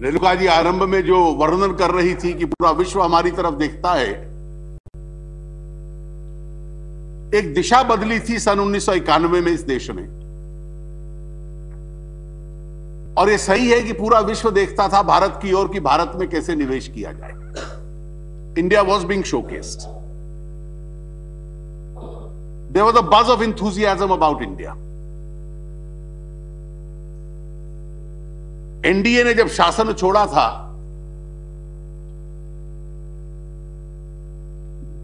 रेणुका जी आरंभ में जो वर्णन कर रही थी कि पूरा विश्व हमारी तरफ देखता है, एक दिशा बदली थी सन 1991 में इस देश में। और ये सही है कि पूरा विश्व देखता था भारत की ओर कि भारत में कैसे निवेश किया जाए। India was being showcased. There was a buzz of enthusiasm about India. NDA ने जब शासन छोड़ा था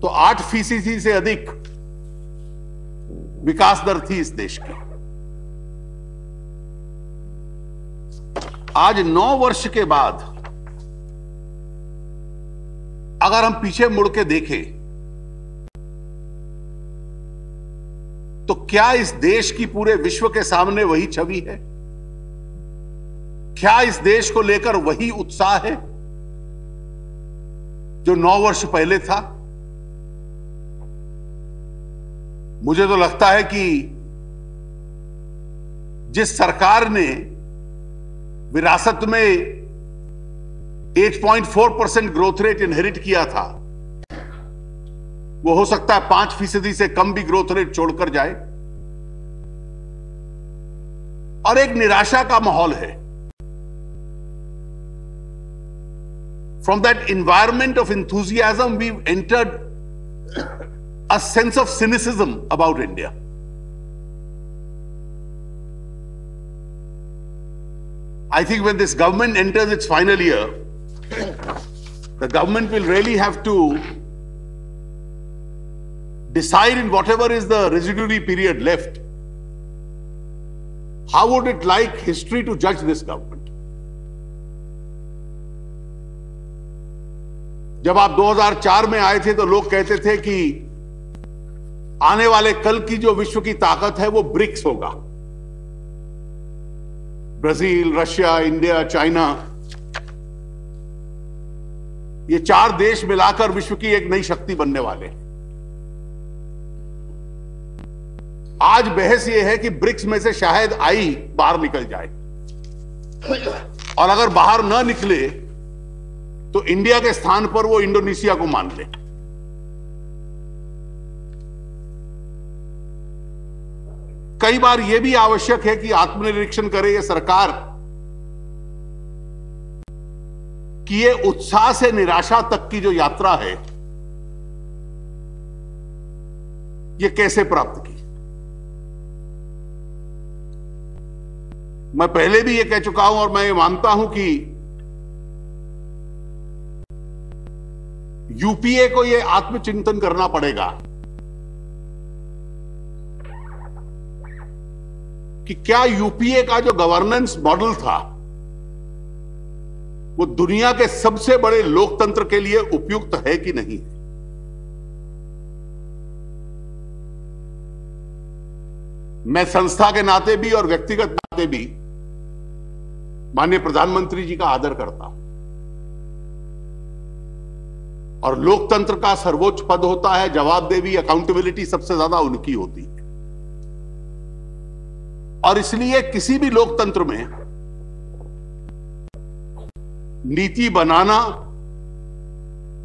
तो 8% से अधिक विकास दर थी इस देश की। आज 9 वर्ष के बाद अगर हम पीछे मुड़ के देखें तो क्या इस देश की पूरे विश्व के सामने वही छवि है? क्या इस देश को लेकर वही उत्साह है जो 9 वर्ष पहले था? मुझे तो लगता है कि जिस सरकार ने विरासत में 8.4% ग्रोथ रेट इनहेरिट किया था, वो हो सकता है 5% से कम भी ग्रोथ रेट छोड़कर जाए। और एक निराशा का माहौल है। From that environment of enthusiasm, we've entered a sense of cynicism about India. I think when this government enters its final year, the government will really have to decide in whatever is the residuary period left, how would it like history to judge this government? जब आप 2004 में आए थे तो लोग कहते थे कि आने वाले कल की जो विश्व की ताकत है वो ब्रिक्स होगा। ब्राजील, रशिया, इंडिया, चाइना, ये 4 देश मिलाकर विश्व की एक नई शक्ति बनने वाले हैं। आज बहस यह है कि ब्रिक्स में से शायद आई बाहर निकल जाए, और अगर बाहर ना निकले तो इंडिया के स्थान पर वो इंडोनेशिया को मान ले। कई बार यह भी आवश्यक है कि आत्मनिरीक्षण करे ये सरकार कि ये उत्साह से निराशा तक की जो यात्रा है ये कैसे प्राप्त की। मैं पहले भी ये कह चुका हूं और मैं ये मानता हूं कि यूपीए को ये आत्मचिंतन करना पड़ेगा कि क्या यूपीए का जो गवर्नेंस मॉडल था वो दुनिया के सबसे बड़े लोकतंत्र के लिए उपयुक्त है कि नहीं। मैं संस्था के नाते भी और व्यक्तिगत नाते भी माननीय प्रधानमंत्री जी का आदर करता हूं, और लोकतंत्र का सर्वोच्च पद होता है जवाबदेही, अकाउंटेबिलिटी सबसे ज्यादा उनकी होती है। और इसलिए किसी भी लोकतंत्र में नीति बनाना,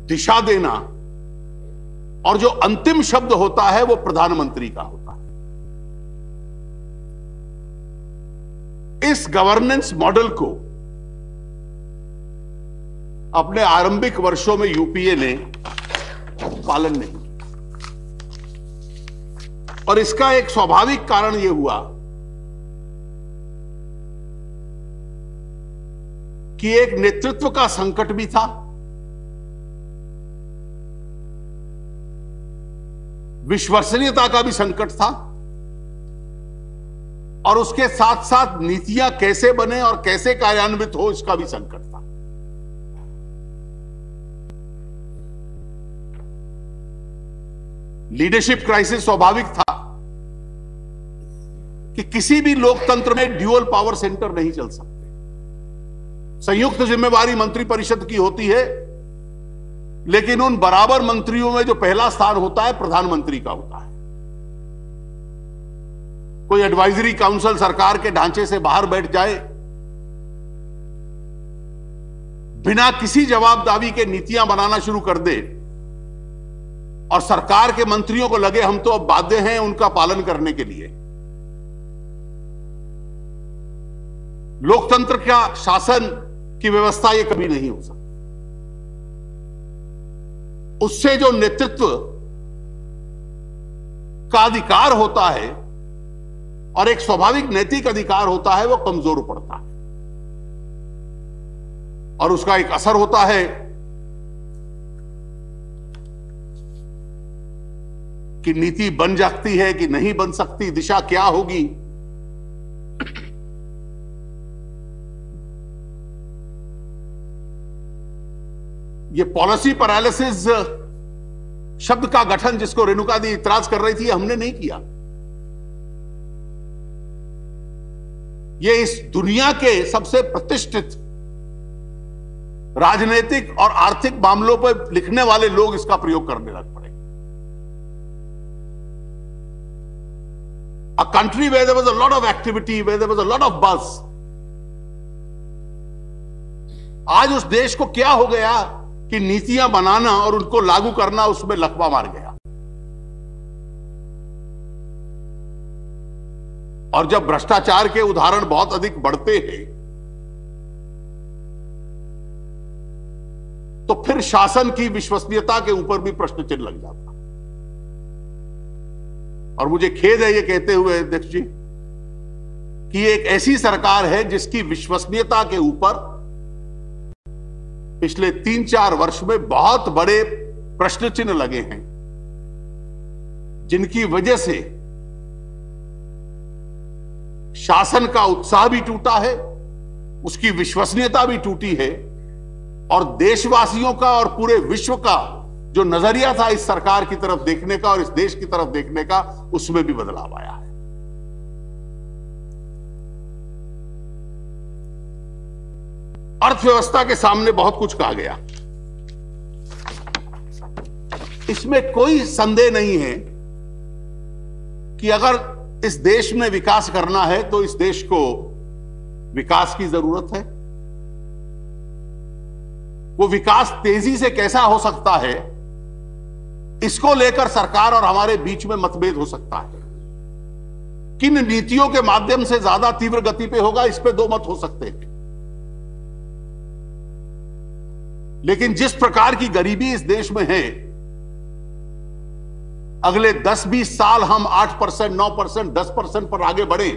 दिशा देना और जो अंतिम शब्द होता है वो प्रधानमंत्री का होता है। इस गवर्नेंस मॉडल को अपने आरंभिक वर्षों में यूपीए ने पालन नहीं किया, और इसका एक स्वाभाविक कारण यह हुआ कि एक नेतृत्व का संकट भी था, विश्वसनीयता का भी संकट था, और उसके साथ साथ नीतियां कैसे बने और कैसे कार्यान्वित हो इसका भी संकट था। लीडरशिप क्राइसिस स्वाभाविक था कि किसी भी लोकतंत्र में ड्यूअल पावर सेंटर नहीं चल सकते। संयुक्त जिम्मेवारी मंत्रिपरिषद की होती है, लेकिन उन बराबर मंत्रियों में जो पहला स्थान होता है प्रधानमंत्री का होता है। कोई एडवाइजरी काउंसिल सरकार के ढांचे से बाहर बैठ जाए बिना किसी जवाबदारी के नीतियां बनाना शुरू कर दे और सरकार के मंत्रियों को लगे हम तो अब बाध्य हैं उनका पालन करने के लिए, लोकतंत्र का शासन की व्यवस्था यह कभी नहीं हो सकती। उससे जो नेतृत्व का अधिकार होता है और एक स्वाभाविक नैतिक अधिकार होता है, वो कमजोर पड़ता है और उसका एक असर होता है कि नीति बन जाती है कि नहीं बन सकती, दिशा क्या होगी। ये पॉलिसी पैरालिसिस शब्द का गठन जिसको रेणुका दी इतराज कर रही थी, हमने नहीं किया। ये इस दुनिया के सबसे प्रतिष्ठित राजनीतिक और आर्थिक मामलों पर लिखने वाले लोग इसका प्रयोग करने लग पड़े। A country where there was a lot of activity, where there was a lot of buzz, आज उस देश को क्या हो गया कि नीतियां बनाना और उनको लागू करना उसमें लकवा मार गया। और जब भ्रष्टाचार के उदाहरण बहुत अधिक बढ़ते हैं तो फिर शासन की विश्वसनीयता के ऊपर भी प्रश्न चिन्ह लग जाता। और मुझे खेद है ये कहते हुए अध्यक्ष जी कि एक ऐसी सरकार है जिसकी विश्वसनीयता के ऊपर पिछले 3-4 वर्ष में बहुत बड़े प्रश्न चिन्ह लगे हैं, जिनकी वजह से शासन का उत्साह भी टूटा है, उसकी विश्वसनीयता भी टूटी है और देशवासियों का और पूरे विश्व का जो नजरिया था इस सरकार की तरफ देखने का और इस देश की तरफ देखने का, उसमें भी बदलाव आया है। अर्थव्यवस्था के सामने बहुत कुछ कहा गया, इसमें कोई संदेह नहीं है कि अगर इस देश में विकास करना है तो इस देश को विकास की जरूरत है। वो विकास तेजी से कैसा हो सकता है, इसको लेकर सरकार और हमारे बीच में मतभेद हो सकता है। किन नीतियों के माध्यम से ज्यादा तीव्र गति पे होगा, इस पे दो मत हो सकते हैं। लेकिन जिस प्रकार की गरीबी इस देश में है, अगले 10-20 साल हम 8%, 9%, 10% पर आगे बढ़े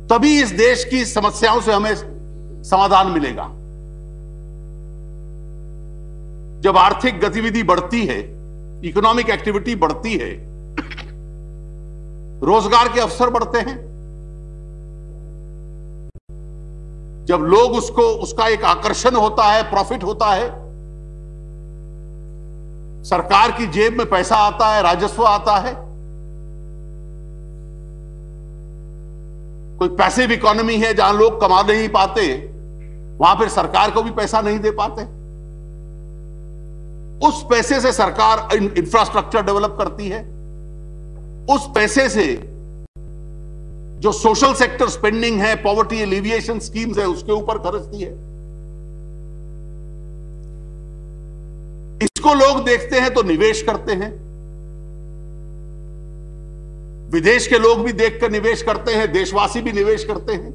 तभी इस देश की समस्याओं से हमें समाधान मिलेगा। जब आर्थिक गतिविधि बढ़ती है, इकोनॉमिक एक्टिविटी बढ़ती है, रोजगार के अवसर बढ़ते हैं, जब लोग उसका एक आकर्षण होता है, प्रॉफिट होता है, सरकार की जेब में पैसा आता है, राजस्व आता है। कोई पैसिव इकोनॉमी है जहां लोग कमा नहीं पाते, वहां फिर सरकार को भी पैसा नहीं दे पाते। उस पैसे से सरकार इंफ्रास्ट्रक्चर डेवलप करती है, उस पैसे से जो सोशल सेक्टर स्पेंडिंग है, पॉवर्टी एलिविएशन स्कीम्स है, उसके ऊपर खर्चती है। इसको लोग देखते हैं तो निवेश करते हैं, विदेश के लोग भी देखकर निवेश करते हैं, देशवासी भी निवेश करते हैं।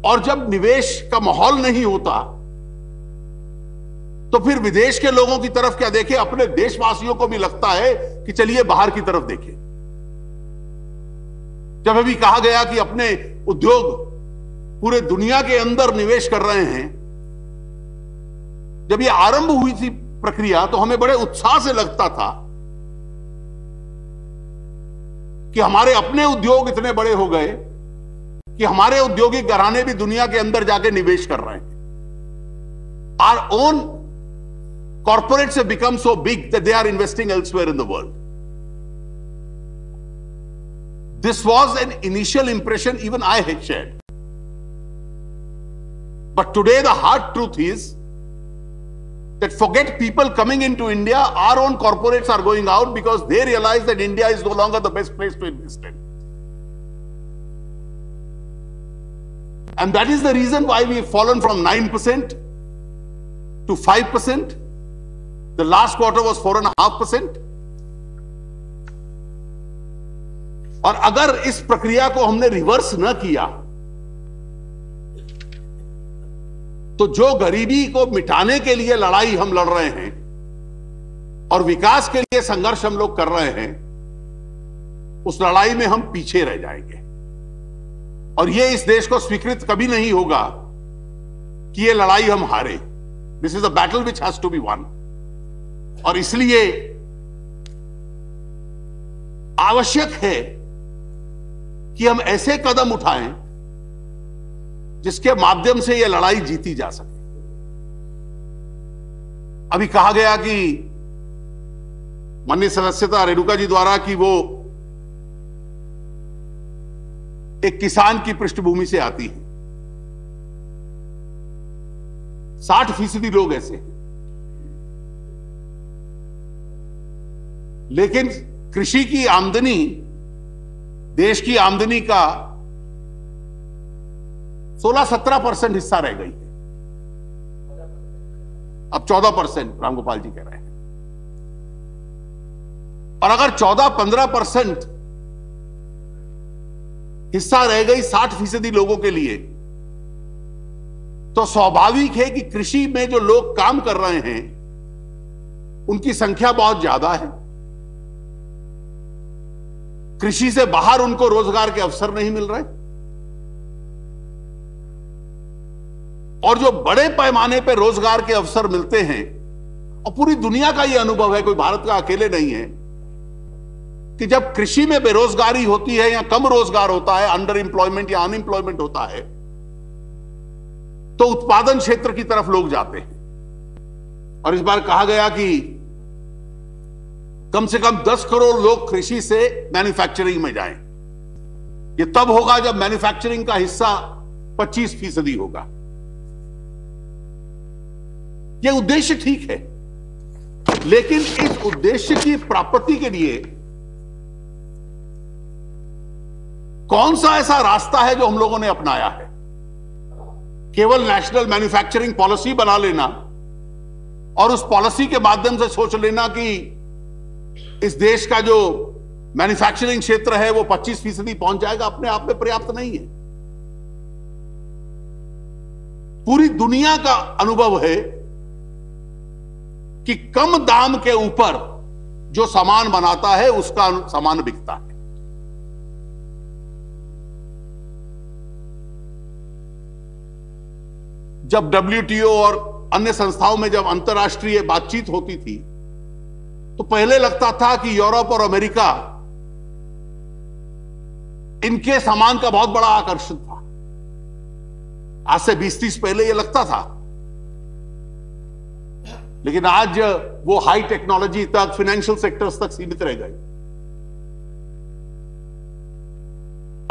और जब निवेश का माहौल नहीं होता तो फिर विदेश के लोगों की तरफ क्या देखें, अपने देशवासियों को भी लगता है कि चलिए बाहर की तरफ देखें। जब अभी कहा गया कि अपने उद्योग पूरे दुनिया के अंदर निवेश कर रहे हैं, जब यह आरंभ हुई थी प्रक्रिया तो हमें बड़े उत्साह से लगता था कि हमारे अपने उद्योग इतने बड़े हो गए कि हमारे औद्योगिक घराने भी दुनिया के अंदर जाके निवेश कर रहे हैं। Our own corporates have become so big that they are investing elsewhere in the world. This was an initial impression even I had shared. But today the hard truth is that forget people coming into India, our own corporates are going out because they realize that India is no longer the best place to invest in. And that is the reason why we've fallen from 9% to 5%. The last quarter was 4.5%. और अगर इस प्रक्रिया को हमने reverse न किया तो जो गरीबी को मिटाने के लिए लड़ाई हम लड़ रहे हैं और विकास के लिए संघर्ष हम लोग कर रहे हैं, उस लड़ाई में हम पीछे रह जाएंगे और यह इस देश को स्वीकृत कभी नहीं होगा कि यह लड़ाई हम हारे। This is a battle which has to be won. और इसलिए आवश्यक है कि हम ऐसे कदम उठाएं जिसके माध्यम से यह लड़ाई जीती जा सके। अभी कहा गया कि माननीय सदस्यता रेणुका जी द्वारा कि वो एक किसान की पृष्ठभूमि से आती है। 60% लोग ऐसे हैं, लेकिन कृषि की आमदनी देश की आमदनी का 16-17% हिस्सा रह गई है। अब 14% रामगोपाल जी कह रहे हैं। और अगर 14-15% हिस्सा रह गई 60% लोगों के लिए, तो स्वाभाविक है कि कृषि में जो लोग काम कर रहे हैं उनकी संख्या बहुत ज्यादा है। कृषि से बाहर उनको रोजगार के अवसर नहीं मिल रहे और जो बड़े पैमाने पर रोजगार के अवसर मिलते हैं, और पूरी दुनिया का यह अनुभव है, कोई भारत का अकेले नहीं है, कि जब कृषि में बेरोजगारी होती है या कम रोजगार होता है, अंडर एम्प्लॉयमेंट या अनएम्प्लॉयमेंट होता है, तो उत्पादन क्षेत्र की तरफ लोग जाते हैं। और इस बार कहा गया कि कम से कम 10 करोड़ लोग कृषि से मैन्युफैक्चरिंग में जाएं। यह तब होगा जब मैन्युफैक्चरिंग का हिस्सा 25% होगा। यह उद्देश्य ठीक है, लेकिन इस उद्देश्य की प्राप्ति के लिए कौन सा ऐसा रास्ता है जो हम लोगों ने अपनाया है? केवल नेशनल मैन्युफैक्चरिंग पॉलिसी बना लेना और उस पॉलिसी के माध्यम से सोच लेना कि इस देश का जो मैन्युफैक्चरिंग क्षेत्र है वो 25% पहुंच जाएगा, अपने आप में पर्याप्त नहीं है। पूरी दुनिया का अनुभव है कि कम दाम के ऊपर जो सामान बनाता है उसका सामान बिकता है। जब WTO और अन्य संस्थाओं में जब अंतर्राष्ट्रीय बातचीत होती थी तो पहले लगता था कि यूरोप और अमेरिका इनके सामान का बहुत बड़ा आकर्षण था। आज से 20-30 पहले यह लगता था, लेकिन आज वो हाई टेक्नोलॉजी तक, फाइनेंशियल सेक्टर्स तक सीमित रह गए।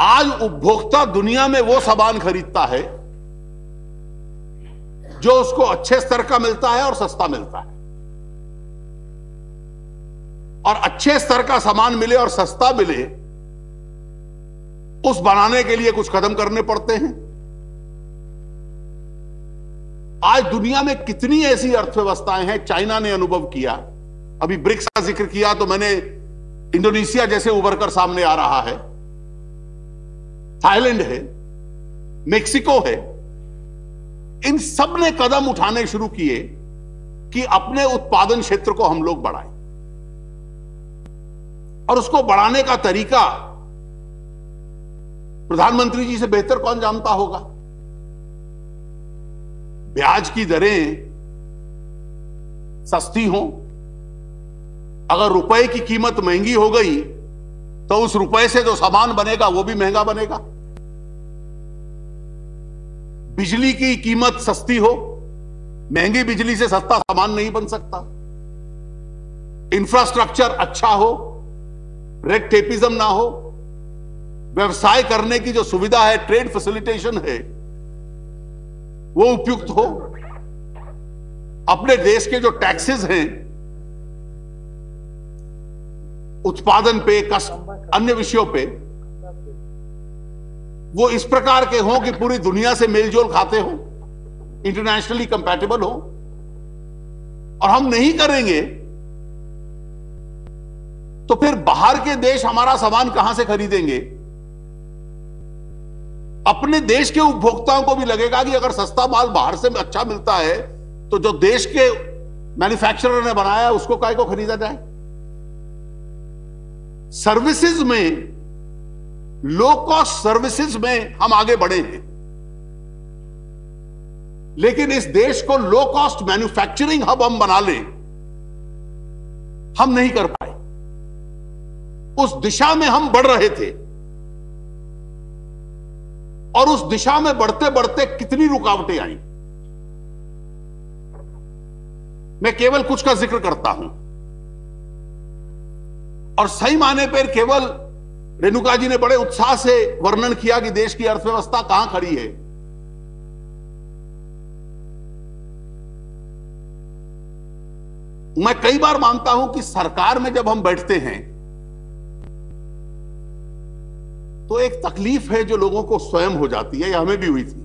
आज उपभोक्ता दुनिया में वो सामान खरीदता है जो उसको अच्छे स्तर का मिलता है और सस्ता मिलता है। और अच्छे स्तर का सामान मिले और सस्ता मिले, उस बनाने के लिए कुछ कदम करने पड़ते हैं। आज दुनिया में कितनी ऐसी अर्थव्यवस्थाएं हैं, चाइना ने अनुभव किया। अभी ब्रिक्स का जिक्र किया तो मैंने इंडोनेशिया जैसे उभर कर सामने आ रहा है, थाईलैंड है, मेक्सिको है। इन सब ने कदम उठाने शुरू किए कि अपने उत्पादन क्षेत्र को हम लोग बढ़ाएं। और उसको बढ़ाने का तरीका प्रधानमंत्री जी से बेहतर कौन जानता होगा। ब्याज की दरें सस्ती हों। अगर रुपए की कीमत महंगी हो गई तो उस रुपए से जो सामान बनेगा वो भी महंगा बनेगा। बिजली की कीमत सस्ती हो, महंगी बिजली से सस्ता सामान नहीं बन सकता। इंफ्रास्ट्रक्चर अच्छा हो, रेड टेपिज्म ना हो, व्यवसाय करने की जो सुविधा है, ट्रेड फैसिलिटेशन है, वो उपयुक्त हो। अपने देश के जो टैक्सेस हैं उत्पादन पे, अन्य विषयों पे, वो इस प्रकार के हों कि पूरी दुनिया से मेलजोल खाते हो, इंटरनेशनली कंपैटिबल हो। और हम नहीं करेंगे तो फिर बाहर के देश हमारा सामान कहां से खरीदेंगे? अपने देश के उपभोक्ताओं को भी लगेगा कि अगर सस्ता माल बाहर से अच्छा मिलता है तो जो देश के मैन्युफैक्चरर ने बनाया है उसको काहे को खरीदा जाए। सर्विसेज में, लो कॉस्ट सर्विसेज में हम आगे बढ़े हैं, लेकिन इस देश को लो कॉस्ट मैन्युफैक्चरिंग हब हम बना लें, हम नहीं कर पाए। उस दिशा में हम बढ़ रहे थे और उस दिशा में बढ़ते बढ़ते कितनी रुकावटें आई। मैं केवल कुछ का जिक्र करता हूं और सही माने पर केवल रेणुका जी ने बड़े उत्साह से वर्णन किया कि देश की अर्थव्यवस्था कहां खड़ी है। मैं कई बार मानता हूं कि सरकार में जब हम बैठते हैं तो एक तकलीफ है जो लोगों को स्वयं हो जाती है, या हमें भी हुई थी।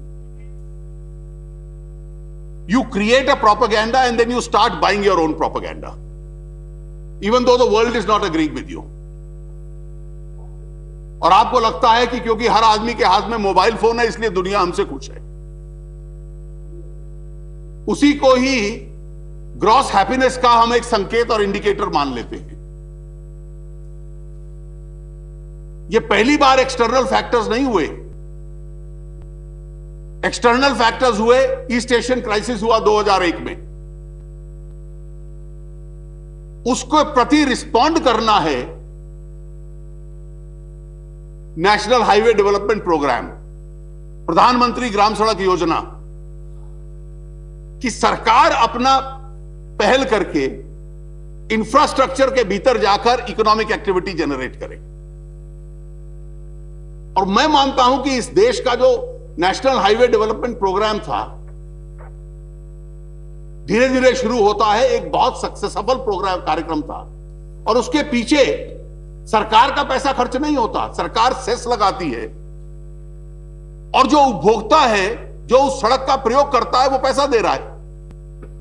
You create a propaganda and then you start buying your own propaganda, even though the world is not agreeing with you. और आपको लगता है कि क्योंकि हर आदमी के हाथ में मोबाइल फोन है इसलिए दुनिया हमसे खुश है। उसी को ही ग्रॉस हैप्पीनेस का हम एक संकेत और इंडिकेटर मान लेते हैं। ये पहली बार एक्सटर्नल फैक्टर्स नहीं हुए। एक्सटर्नल फैक्टर्स हुए, ईस्ट एशियन क्राइसिस हुआ 2001 में, उसको प्रति रिस्पॉन्ड करना है नेशनल हाईवे डेवलपमेंट प्रोग्राम, प्रधानमंत्री ग्राम सड़क योजना की सरकार अपना पहल करके इंफ्रास्ट्रक्चर के भीतर जाकर इकोनॉमिक एक्टिविटी जनरेट करे। और मैं मानता हूं कि इस देश का जो नेशनल हाईवे डेवलपमेंट प्रोग्राम था, धीरे धीरे शुरू होता है, एक बहुत सक्सेसफुल प्रोग्राम कार्यक्रम था। और उसके पीछे सरकार का पैसा खर्च नहीं होता, सरकार सेस लगाती है और जो उपभोक्ता है, जो उस सड़क का प्रयोग करता है, वो पैसा दे रहा है।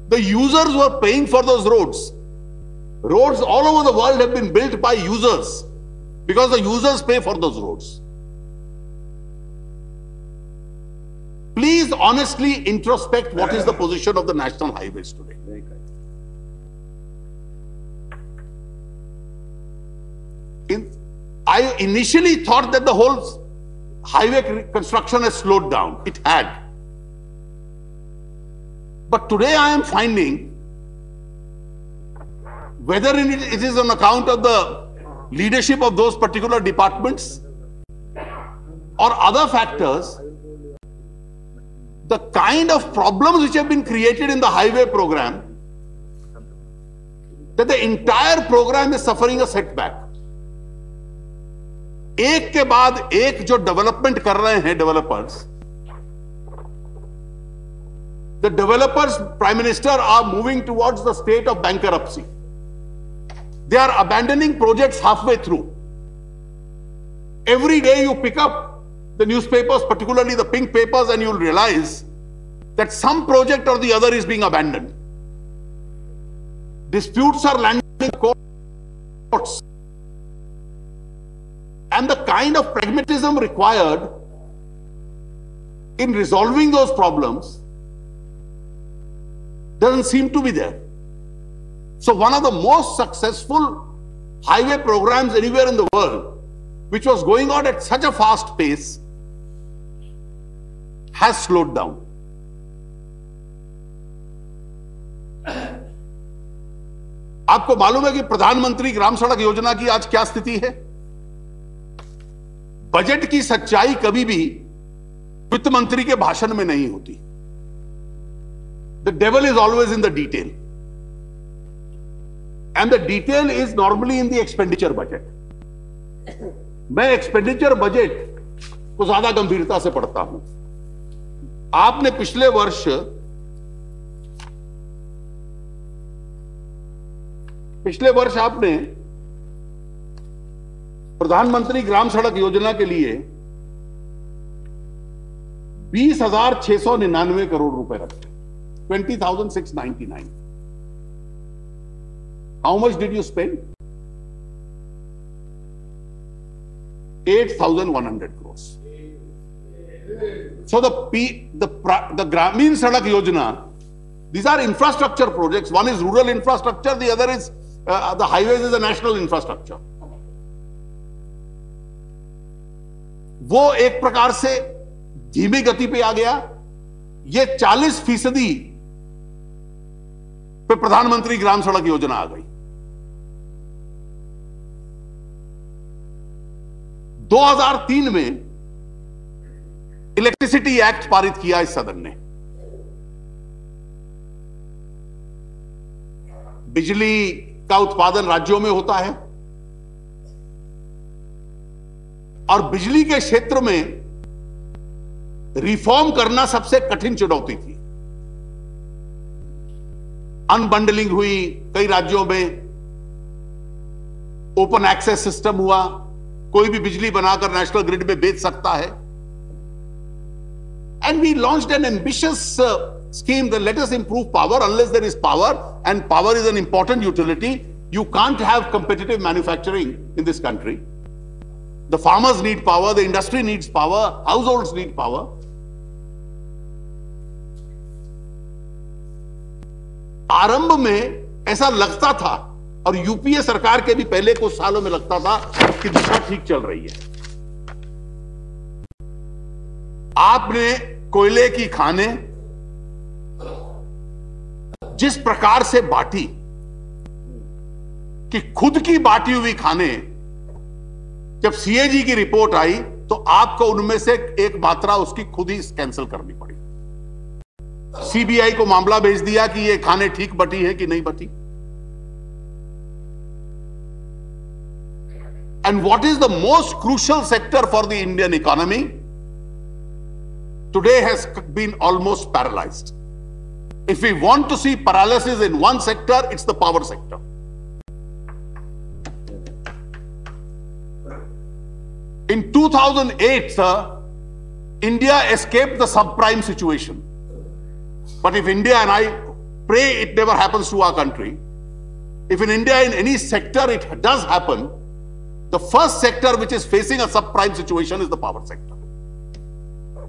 The users were paying for those roads. Roads all over the world have been built by users because the users pay for those roads. Please honestly introspect what is the position of the national highways today. I initially thought that the whole highway construction has slowed down. It had. But today I am finding, whether it is on account of the leadership of those particular departments or other factors, the kind of problems which have been created in the highway program, that the entire program is suffering a setback. एक के बाद एक जो development कर रहे हैं developers, the developers, Prime Minister, are moving towards the state of bankruptcy. They are abandoning projects halfway through. Every day you pick up the newspapers, particularly the pink papers, and you'll realize that some project or the other is being abandoned. Disputes are landing in courts. And the kind of pragmatism required in resolving those problems doesn't seem to be there. So one of the most successful highway programs anywhere in the world, which was going on at such a fast pace, has slowed down. आपको मालूम है कि प्रधानमंत्री ग्राम सड़क योजना की आज क्या स्थिति है? बजट की सच्चाई कभी भी वित्त मंत्री के भाषण में नहीं होती। The devil is always in the detail. And the detail is normally in the expenditure budget. मैं एक्सपेंडिचर बजट को ज्यादा गंभीरता से पढ़ता हूं। आपने पिछले वर्ष पिछले वर्ष आपने प्रधानमंत्री ग्राम सड़क योजना के लिए 20,699 करोड़ रुपए रखे, 20,699. How much did you spend? 8,100 crores. So the Gramin Sadak Yojana, these are infrastructure projects. One is rural infrastructure, the other is the highways is a national infrastructure. वो एक प्रकार से धीमी गति पे आ गया. ये 40% पे प्रधानमंत्री ग्राम सड़क योजना आ गई. 2003 में इलेक्ट्रिसिटी एक्ट पारित किया इस सदन ने. बिजली का उत्पादन राज्यों में होता है और बिजली के क्षेत्र में रिफॉर्म करना सबसे कठिन चुनौती थी. अनबंडलिंग हुई कई राज्यों में, ओपन एक्सेस सिस्टम हुआ, कोई भी बिजली बनाकर नेशनल ग्रिड में बेच सकता है. And we launched an ambitious scheme that let us improve power. Unless there is power, and power is an important utility, you can't have competitive manufacturing in this country. The farmers need power, the industry needs power, households need power. आरंभ में ऐसा लगता था, और UPA सरकार के भी पहले कुछ सालों में लगता था कि दिशा ठीक चल रही है. आपने कोयले की खानें जिस प्रकार से बांटी कि खुद की बांटी हुई खाने, जब सीएजी की रिपोर्ट आई तो आपको उनमें से एक मात्रा उसकी खुद ही कैंसिल करनी पड़ी. सीबीआई को मामला भेज दिया कि ये खाने ठीक बटी है कि नहीं बटी. And what is the most crucial sector for the Indian economy today has been almost paralysed. If we want to see paralysis in one sector, it's the power sector. In 2008, sir, India escaped the subprime situation. But if India, and I pray it never happens to our country, if in India in any sector it does happen, the first sector which is facing a subprime situation is the power sector.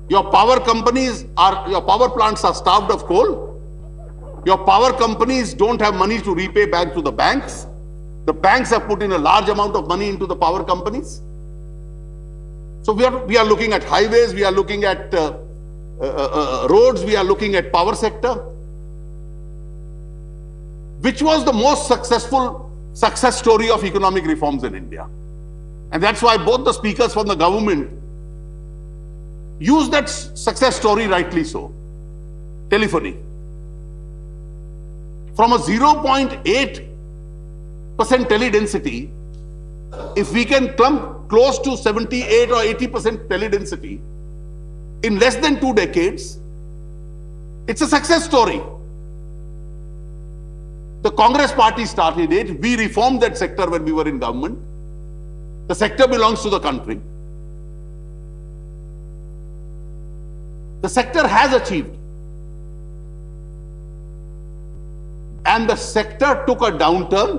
Your power companies your power plants are starved of coal. Your power companies don't have money to repay back to the banks. The banks have put in a large amount of money into the power companies. So we are looking at highways, we are looking at roads, we are looking at power sector. Which was the most successful success story of economic reforms in India? And that's why both the speakers from the government use that success story rightly so. Telephony. From a 0.8% teledensity, if we can come close to 78 or 80% teledensity in less than 2 decades, it's a success story. The Congress party started it. We reformed that sector when we were in government. The sector belongs to the country. The sector has achieved. And the sector took a downturn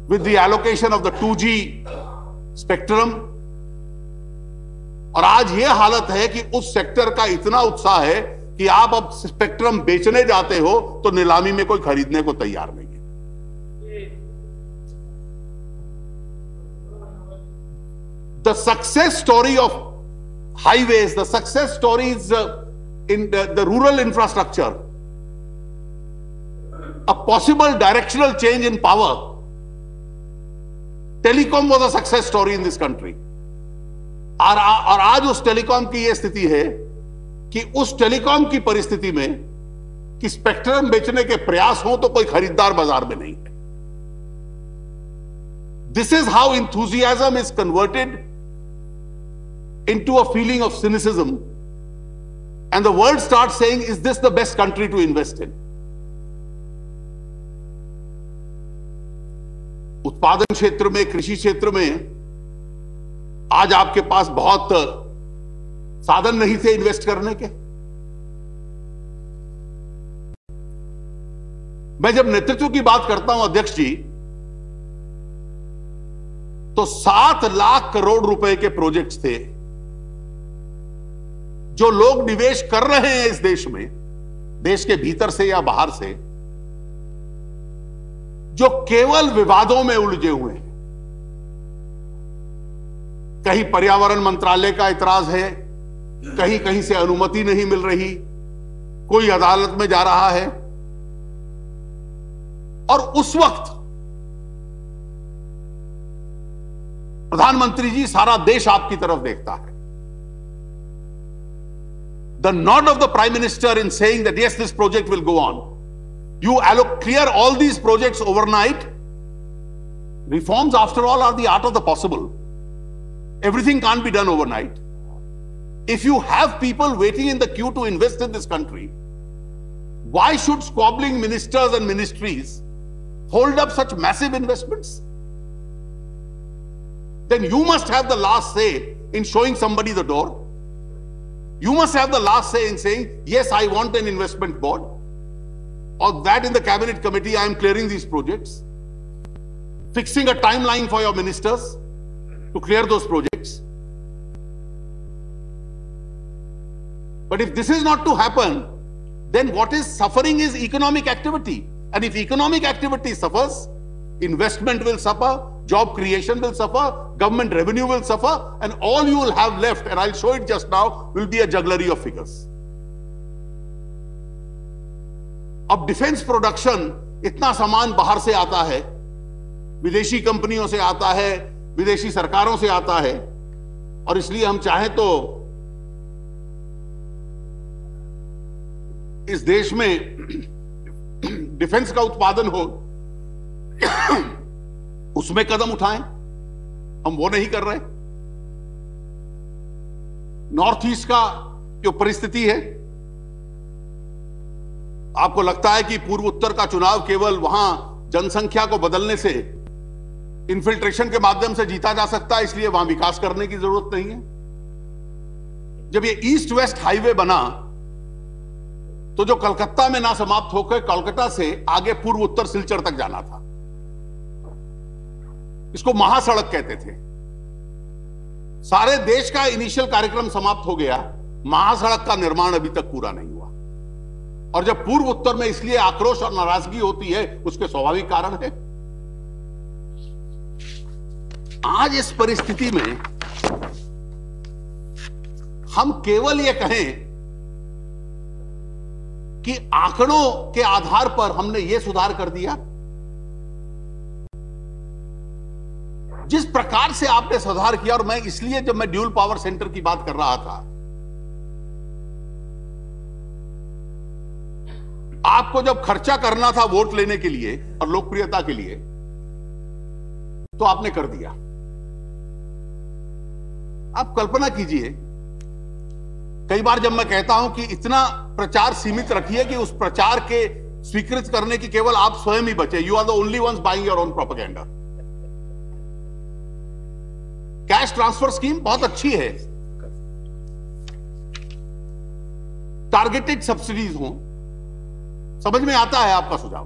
with the allocation of the 2G spectrum. और आज ये हालत है कि उस sector का इतना उत्साह है कि आप अब स्पेक्ट्रम बेचने जाते हो तो नीलामी में कोई खरीदने को तैयार नहीं है. The success story of highways, the success stories in the rural infrastructure, a possible directional change in power. Telecom was a success story in this country. और आज उस टेलीकॉम की यह स्थिति है कि उस टेलीकॉम की परिस्थिति में कि स्पेक्ट्रम बेचने के प्रयास हो तो कोई खरीदार बाजार में नहीं है. This is how enthusiasm is converted into a feeling of cynicism, and the world starts saying, is this the best country to invest in? उत्पादन क्षेत्र में, कृषि क्षेत्र में आज आपके पास बहुत साधन नहीं थे इन्वेस्ट करने के। मैं जब नेतृत्व की बात करता हूं अध्यक्ष जी, तो 7 लाख करोड़ रुपए के प्रोजेक्ट्स थे जो लोग निवेश कर रहे हैं इस देश में, देश के भीतर से या बाहर से, जो केवल विवादों में उलझे हुए हैं। कहीं पर्यावरण मंत्रालय का इतराज है, कहीं कहीं से अनुमति नहीं मिल रही, कोई अदालत में जा रहा है। और उस वक्त प्रधानमंत्री जी, सारा देश आपकी तरफ देखता है। The nod of the Prime Minister in saying that yes, this project will go on. You clear all these projects overnight. Reforms, after all, are the art of the possible. Everything can't be done overnight. If you have people waiting in the queue to invest in this country, why should squabbling ministers and ministries hold up such massive investments? Then you must have the last say in showing somebody the door. You must have the last say in saying, yes, I want an investment board, or that in the cabinet committee I am clearing these projects, fixing a timeline for your ministers to clear those projects. But if this is not to happen, then what is suffering is economic activity. And if economic activity suffers, investment will suffer, job creation will suffer, government revenue will suffer, and all you will have left, and I'll show it just now, will be a jugglery of figures. अब defence production, इतना सामान बाहर से आता है, विदेशी कंपनियों से आता है, विदेशी सरकारों से आता है, और इसलिए हम चाहें तो इस देश में डिफेंस का उत्पादन हो, उसमें कदम उठाएं। हम वो नहीं कर रहे। नॉर्थ ईस्ट का जो परिस्थिति है, आपको लगता है कि पूर्व उत्तर का चुनाव केवल वहां जनसंख्या को बदलने से, इन्फिल्ट्रेशन के माध्यम से जीता जा सकता है, इसलिए वहां विकास करने की जरूरत नहीं है। जब ये ईस्ट वेस्ट हाईवे बना, तो जो कलकत्ता में ना समाप्त होकर कोलकाता से आगे पूर्व उत्तर सिलचर तक जाना था, इसको महासड़क कहते थे। सारे देश का इनिशियल कार्यक्रम समाप्त हो गया, महासड़क का निर्माण अभी तक पूरा नहीं हुआ। और जब पूर्व उत्तर में इसलिए आक्रोश और नाराजगी होती है, उसके स्वाभाविक कारण है। आज इस परिस्थिति में हम केवल यह कहें कि आंकड़ों के आधार पर हमने यह सुधार कर दिया, जिस प्रकार से आपने सुधार किया। और मैं इसलिए जब मैं ड्यूल पावर सेंटर की बात कर रहा था, आपको जब खर्चा करना था वोट लेने के लिए और लोकप्रियता के लिए, तो आपने कर दिया। आप कल्पना कीजिए, कई बार जब मैं कहता हूं कि इतना प्रचार सीमित रखिए कि उस प्रचार के स्वीकृत करने की केवल आप स्वयं ही बचे। You are the only ones buying your own propaganda. Cash transfer scheme बहुत अच्छी है, टारगेटेड सब्सिडीज हो, समझ में आता है आपका सुझाव,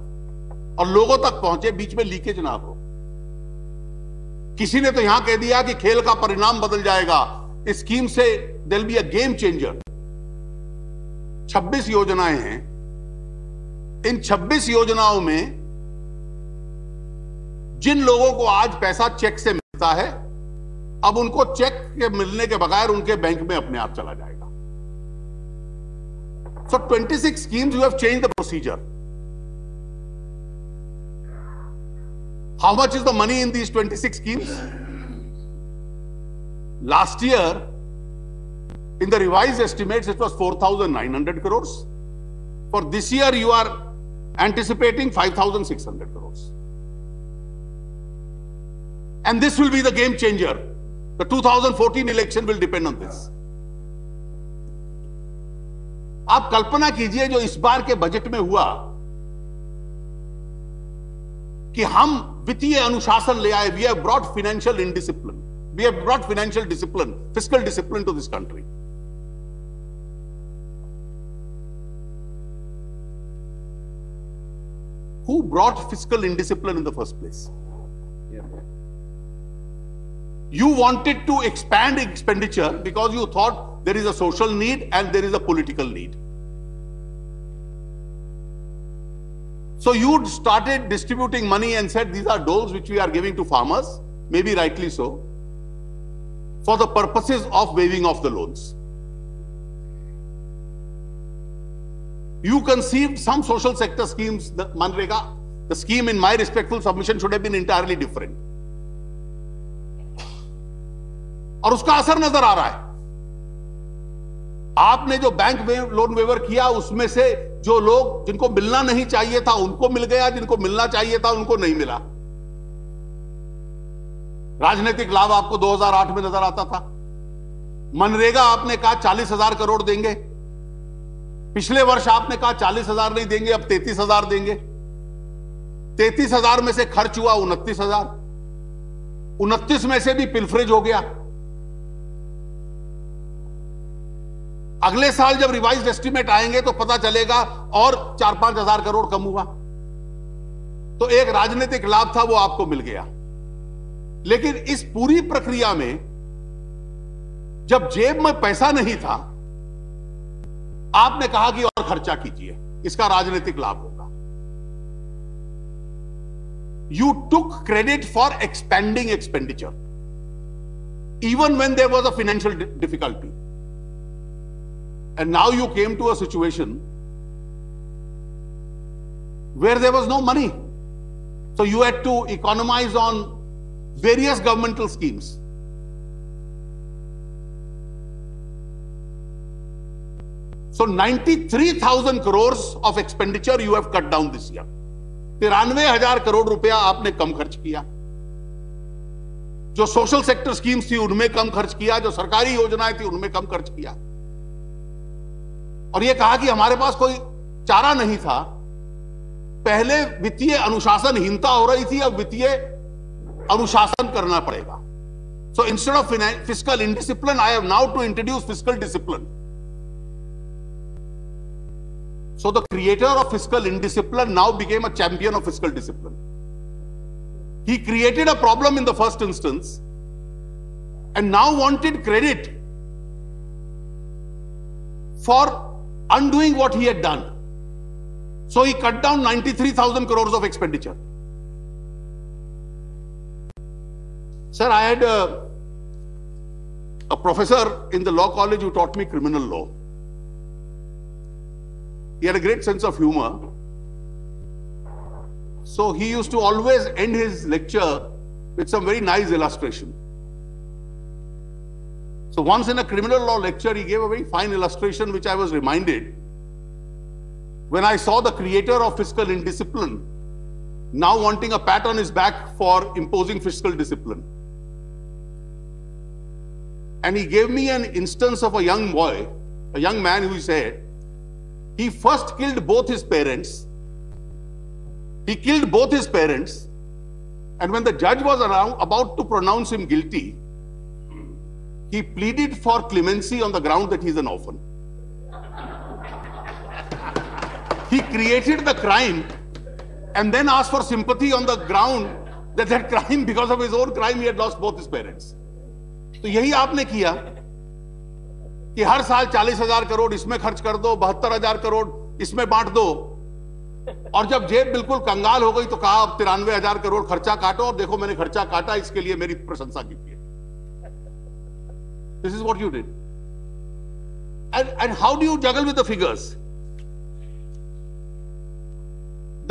और लोगों तक पहुंचे, बीच में लीकेज ना हो। किसी ने तो यहां कह दिया कि खेल का परिणाम बदल जाएगा इस स्कीम से, there will be a game changer. 26 योजनाएं हैं, इन 26 योजनाओं में जिन लोगों को आज पैसा चेक से मिलता है, अब उनको चेक के मिलने के बगैर उनके बैंक में अपने आप चला जाएगा। So 26 schemes, you have changed the procedure. How much is the money in these 26 schemes? Last year, in the revised estimates, it was 4,900 crores. For this year, you are anticipating 5,600 crores. And this will be the game changer. The 2014 election will depend on this. आप कल्पना कीजिए जो इस बार के budget में हुआ कि हम वित्तीय अनुशासन ले आए. We have brought financial indiscipline. We have brought financial discipline, fiscal discipline to this country. Who brought fiscal indiscipline in the first place? You wanted to expand expenditure because you thought there is a social need and there is a political need. So you started distributing money and said these are doles which we are giving to farmers, maybe rightly so, for the purposes of waiving off the loans. You conceived some social sector schemes, the Manrega, the scheme in my respectful submission should have been entirely different. और उसका असर नजर आ रहा है. आपने जो bank loan waiver किया उसमें से जो लोग जिनको मिलना नहीं चाहिए था उनको मिल गया, जिनको मिलना चाहिए था उनको नहीं मिला. राजनीतिक लाभ आपको 2008 में नजर आता था. मनरेगा आपने कहा 40,000 करोड़ देंगे. पिछले वर्ष आपने कहा 40,000 नहीं देंगे, अब 33,000 देंगे. 33,000 में से खर्च हुआ 29,000. 29 में से भी पिलफरेज हो गया. अगले साल जब रिवाइज्ड एस्टीमेट आएंगे तो पता चलेगा और 4-5 हजार करोड़ कम हुआ. तो एक राजनीतिक लाभ था वो आपको मिल गया. लेकिन इस पूरी प्रक्रिया में जब जेब में पैसा नहीं था आपने कहा कि और खर्चा कीजिए, इसका राजनीतिक लाभ होगा. You took credit for expending expenditure even when there was a financial difficulty. And now you came to a situation where there was no money. So you had to economize on various governmental schemes. So 93,000 crores of expenditure you have cut down this year. 93,000 crore रुपया आपने कम खर्च किया. जो social sector schemes थी उनमें कम खर्च किया, जो सरकारी योजनाएं थी उनमें कम खर्च किया. और यह कहा कि हमारे पास कोई चारा नहीं था. पहले वित्तीय अनुशासनहीनता हो रही थी, अब वित्तीय अनुशासन करना पड़ेगा. So instead of fiscal indiscipline I have now to introduce fiscal discipline. So the creator of fiscal indiscipline now became a champion of fiscal discipline. He created a problem in the first instance and now wanted credit for undoing what he had done. So he cut down 93,000 crores of expenditure. Sir, I had a professor in the law college who taught me criminal law. He had a great sense of humor. So he used to always end his lecture with some very nice illustration. So once in a criminal law lecture, he gave a very fine illustration which I was reminded when I saw the creator of fiscal indiscipline now wanting a pat on his back for imposing fiscal discipline. And he gave me an instance of a young boy, a young man who said he first killed both his parents. He killed both his parents, and when the judge was about to pronounce him guilty, he pleaded for clemency on the ground that he is an orphan. He created the crime and then asked for sympathy on the ground that crime, because of his own crime, he had lost both his parents. तो यही आपने किया कि हर साल 40,000 करोड़ इसमें खर्च कर दो, 72,000 करोड़ इसमें बांट दो, और जब जेब बिल्कुल कंगाल हो गई तो कहा अब 93,000 करोड़ खर्चा काटो, और देखो मैंने खर्चा काटा, इसके लिए मेरी प्रशंसा कीजिए. This is what you did. And how do you juggle with the figures?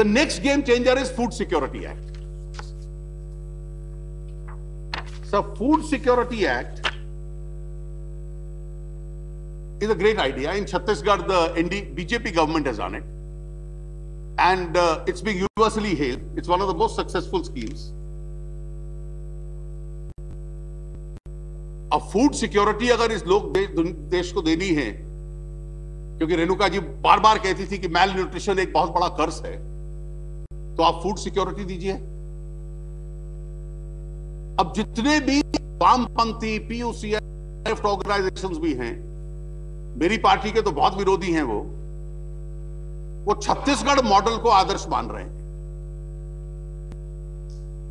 The next game changer is Food Security Act. So Food Security Act is a great idea. In Chhattisgarh, the BJP government has done it. And it's being universally hailed. It's one of the most successful schemes. अब food security अगर इस लोग देश को देनी है, क्योंकि रेणुका जी बार बार कहती थी कि मैल न्यूट्रिशन एक बहुत बड़ा कर्ज है, तो आप फूड सिक्योरिटी दीजिए. अब जितने भी वामपंथी पीयूसीएफ ऑर्गेनाइजेशंस भी हैं, मेरी पार्टी के तो बहुत विरोधी हैं, वो छत्तीसगढ़ मॉडल को आदर्श मान रहे हैं।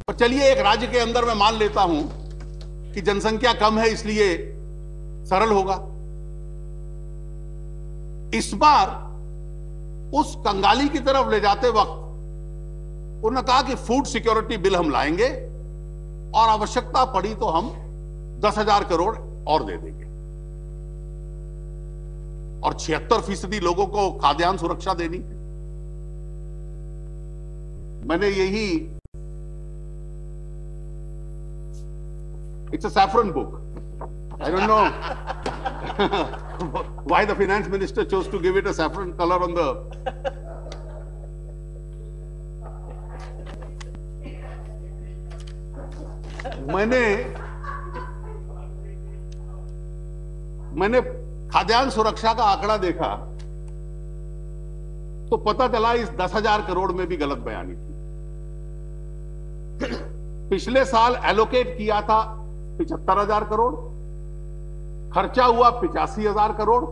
पर चलिए, एक राज्य के अंदर मैं मान लेता हूं कि जनसंख्या कम है, इसलिए सरल होगा। इस बार उस कंगाली की तरफ ले जाते वक्त उन्होंने कहा कि फूड सिक्योरिटी बिल हम लाएंगे और आवश्यकता पड़ी तो हम 10,000 करोड़ और दे देंगे, और 76% लोगों को खाद्यान्न सुरक्षा देनी है। मैंने यही, it's a saffron book, I don't know why the finance minister chose to give it a saffron color on the. मैंने खाद्यान्न सुरक्षा का आंकड़ा देखा तो पता चला इस 10,000 करोड़ में भी गलत बयानी थी। पिछले साल एलोकेट किया था 75,000 करोड़, खर्चा हुआ 85,000 करोड़।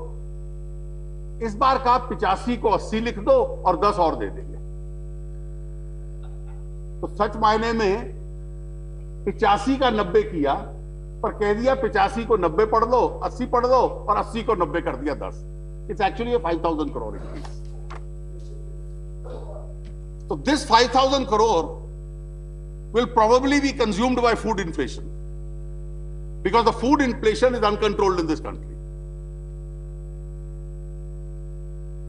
इस बार का 85 को 80 लिख दो और 10 और दे देंगे। तो सच मायने में 85 का 90 किया, पर कह दिया 85 को 90 पढ़ लो, 80 पढ़ दो, और 80 को 90 कर दिया 10। It's actually 5,000 crore increase. तो this 5,000 crore will probably be consumed by food inflation, because the food inflation is uncontrolled in this country.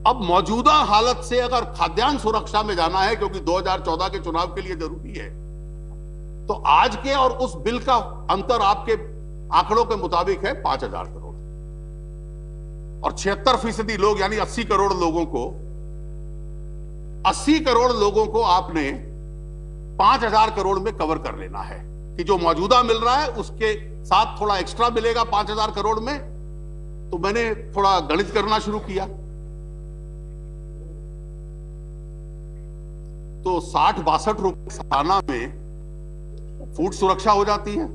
अब मौजूदा हालत से अगर खाद्यान्न सुरक्षा में जाना है, क्योंकि 2014 के चुनाव के लिए जरूरी है, तो आज के और उस बिल का अंतर आपके आंकड़ों के मुताबिक है 5,000 करोड़, और 76% लोग यानी 80 करोड़ लोगों को, 80 करोड़ लोगों को आपने 5,000 करोड़ में कवर कर लेना है कि जो मौजूदा मिल रहा है उसके साथ थोड़ा एक्स्ट्रा मिलेगा 5,000 करोड़ में। तो मैंने थोड़ा गणित करना शुरू किया, तो 60-62 रुपए सालाना में फूड सुरक्षा हो जाती है।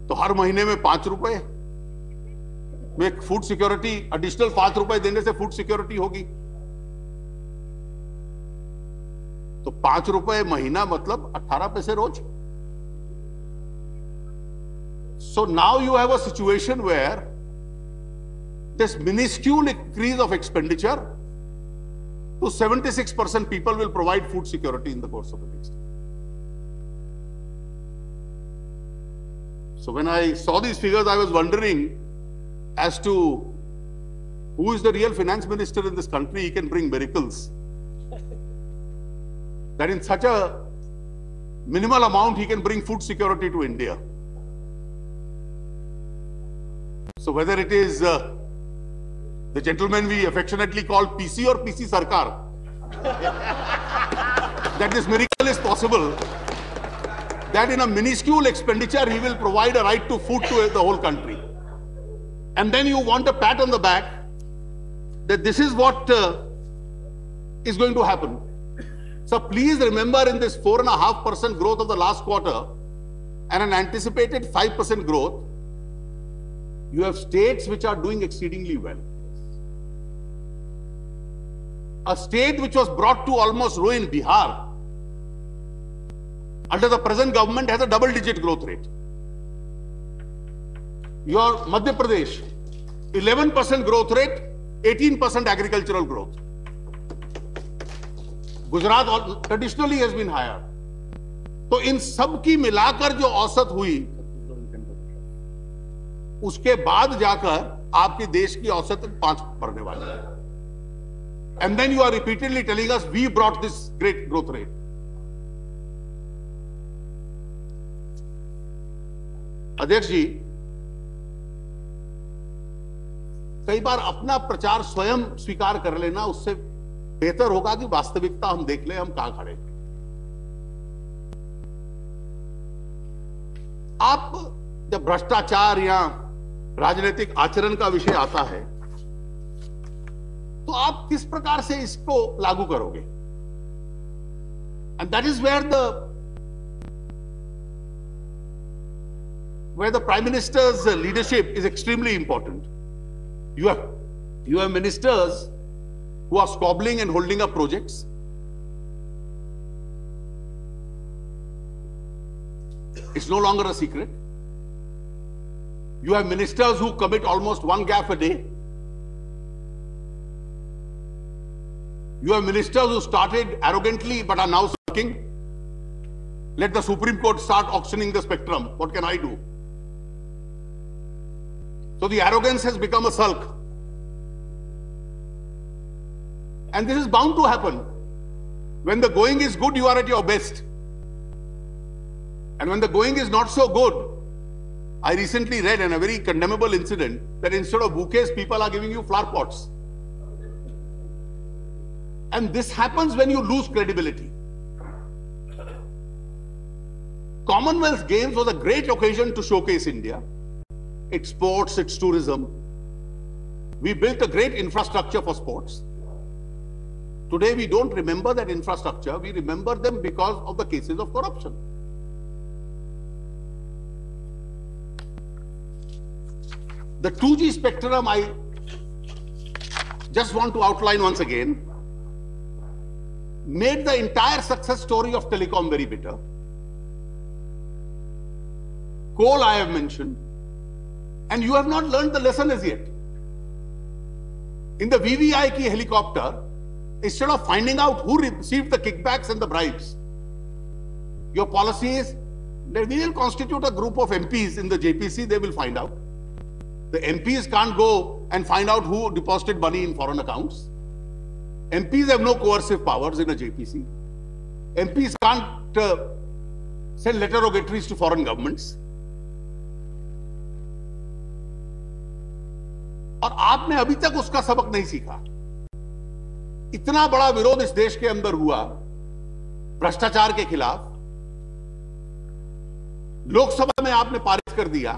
तो हर महीने में 5 रुपए में फूड सिक्योरिटी, एडिशनल 5 रुपए देने से फूड सिक्योरिटी होगी। तो 5 रुपए महीना मतलब 18 पैसे रोज। So now you have a situation where this minuscule increase of expenditure to 76% people will provide food security in the course of the next year. So when I saw these figures, I was wondering as to who is the real finance minister in this country. He can bring miracles. That in such a minimal amount, he can bring food security to India. So whether it is the gentleman we affectionately call PC or PC Sarkar, that this miracle is possible, that in a minuscule expenditure, he will provide a right to food to the whole country. And then you want a pat on the back that this is what is going to happen. So please remember, in this 4.5% growth of the last quarter and an anticipated 5% growth, you have states which are doing exceedingly well. A state which was brought to almost ruin, Bihar, under the present government has a double-digit growth rate. Your Madhya Pradesh, 11% growth rate, 18% agricultural growth. Gujarat traditionally has been higher. तो इन सब की मिलाकर जो औसत हुई, उसके बाद जाकर आपके देश की औसत 5 बढ़ने वाली है. And then you are repeatedly telling us we brought this great growth rate. अध्यक्ष जी, कई बार अपना प्रचार स्वयं स्वीकार कर लेना उससे बेहतर होगा कि वास्तविकता हम देख ले, हम कहां खड़े हैं. आप जब भ्रष्टाचार या राजनीतिक आचरण का विषय आता है तो आप किस प्रकार से इसको लागू करोगे? And that is where the Prime Minister's leadership is extremely important. You have ministers who are squabbling and holding up projects. It's no longer a secret. You have ministers who commit almost one gaffe a day. You have ministers who started arrogantly but are now sulking. Let the Supreme Court start auctioning the spectrum. What can I do? So the arrogance has become a sulk. And this is bound to happen. When the going is good, you are at your best. And when the going is not so good, I recently read in a very condemnable incident that instead of bouquets, people are giving you flower pots. And this happens when you lose credibility. Commonwealth Games was a great occasion to showcase India, its sports, its tourism. We built a great infrastructure for sports. Today, we don't remember that infrastructure. We remember them because of the cases of corruption. The 2G spectrum, I just want to outline once again, made the entire success story of telecom very bitter. Coal I have mentioned, and you have not learned the lesson as yet. In the VVIP helicopter, instead of finding out who received the kickbacks and the bribes, your policy is that we will constitute a group of MPs in the JPC, they will find out. The MPs can't go and find out who deposited money in foreign accounts. MPs have no coercive powers in a JPC. MPs can't send letter rogatories to foreign governments. और आपने अभी तक उसका सबक नहीं सीखा. इतना बड़ा विरोध इस देश के अंदर हुआ भ्रष्टाचार के खिलाफ. लोकसभा में आपने पारित कर दिया,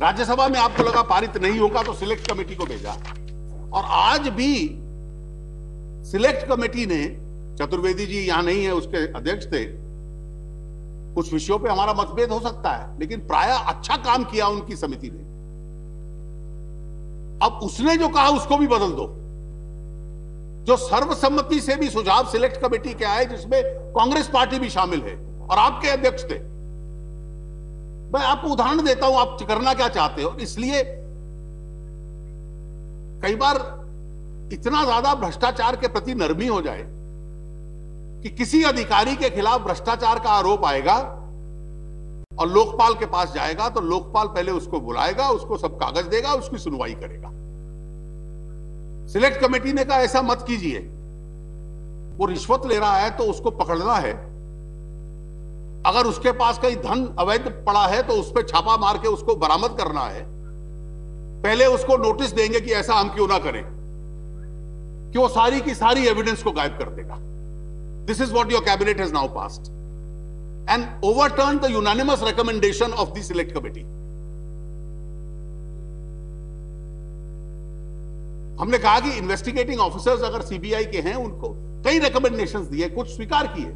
राज्यसभा में आपको लगा पारित नहीं होगा तो सिलेक्ट कमेटी को भेजा, और आज भी सिलेक्ट कमेटी ने, चतुर्वेदी जी यहां नहीं है, उसके अध्यक्ष थे, कुछ विषयों पे हमारा मतभेद हो सकता है, लेकिन प्रायः अच्छा काम किया उनकी समिति ने. अब उसने जो कहा उसको भी बदल दो. जो सर्वसम्मति से भी सुझाव सिलेक्ट कमेटी के आए, जिसमें कांग्रेस पार्टी भी शामिल है और आपके अध्यक्ष थे. मैं आपको उदाहरण देता हूं, आप करना क्या चाहते हो. इसलिए कई बार इतना ज्यादा भ्रष्टाचार के प्रति नरमी हो जाए कि किसी अधिकारी के खिलाफ भ्रष्टाचार का आरोप आएगा और लोकपाल के पास जाएगा तो लोकपाल पहले उसको बुलाएगा, उसको सब कागज देगा, उसकी सुनवाई करेगा. सिलेक्ट कमेटी ने कहा ऐसा मत कीजिए, वो रिश्वत ले रहा है तो उसको पकड़ना है. अगर उसके पास कहीं धन अवैध पड़ा है तो उस पर छापा मार के उसको बरामद करना है. पहले उसको नोटिस देंगे कि ऐसा हम क्यों ना करें, कि वो सारी की सारी एविडेंस को गायब कर देगा. This is what your cabinet has now passed and overturned the unanimous recommendation of the select committee. हमने कहा कि इन्वेस्टिगेटिंग ऑफिसर्स अगर सीबीआई के हैं, उनको कई रिकमेंडेशंस दिए, कुछ स्वीकार किए.